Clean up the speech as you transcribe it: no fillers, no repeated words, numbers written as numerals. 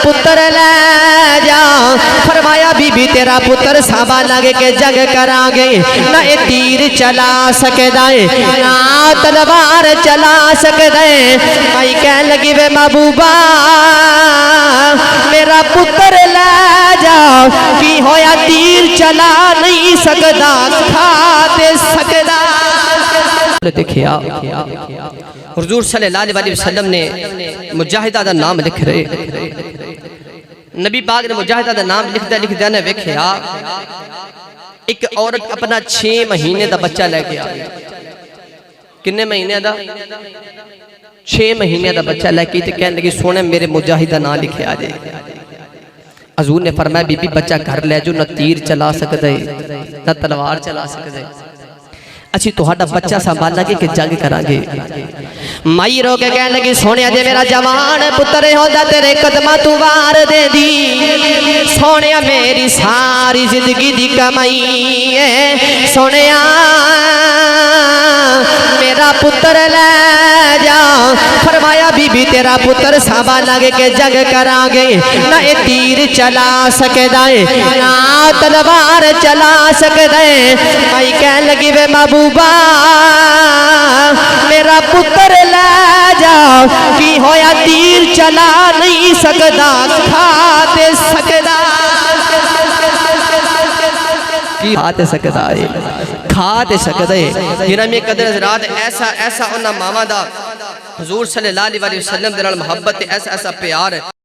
पुत्र ले जा, फरमाया बीबी तेरा पुत्र साबा लगे के जग करांगे, ना ये तीर चला सकदा है ना तलवार चला सकदा है। भाई कह लगी वे महबूबा मेरा पुत्र ले जा, की होया तीर चला नहीं सकदा खाते सकदा। देखिया हुजूर सल्लल्लाहु अलैहि वसल्लम ने मुजाहिदा दा नाम लिख रहे, नबी पाक ने मुजाहिदा दा नाम लिखदा ने वेखिया एक औरत अपना 6 महीने दा बच्चा लेके आ गई। किन्ने महीने दा? 6 महीने दा बच्चा लेके ते कहने लगी सोने मेरे मुजाहिदा नाम लिखे आ जाए। हजूर ने फरमाया बीबी बच्चा घर ले जाओ, ना तीर चला सकदा है ना तलवार चला सकदा है, अच्छी तुहाडा बच्चा संभालांगे कि जंग करांगे। माई रो के कहने लगी सोने जे मेरा जवान पुत्र होंदा तेरे कदमां तू वार दे दी, सोने मेरी सारी जिंदगी दी कमाई है, सोने मेरा पुत्र ले जा। फरमाया बीबी तेरा पुत्र साबा लगे के जंग करांगे, ना ये तीर चला सकदा है ना तलवार चला सकदा है। माई कह लगी वे महबूबा मेरा पुत्र ले जा, की होया तीर चला नहीं सकदा खाते सकदा, खाते सकदा है खाते सकदा है। गिरामी कदर हज़रात ऐसा ऐसा उन्हां मावां दा हुजूर सल्लल्लाहु अलैहि वसल्लम दे नाल मोहब्बत ऐसा ऐसा प्यार है।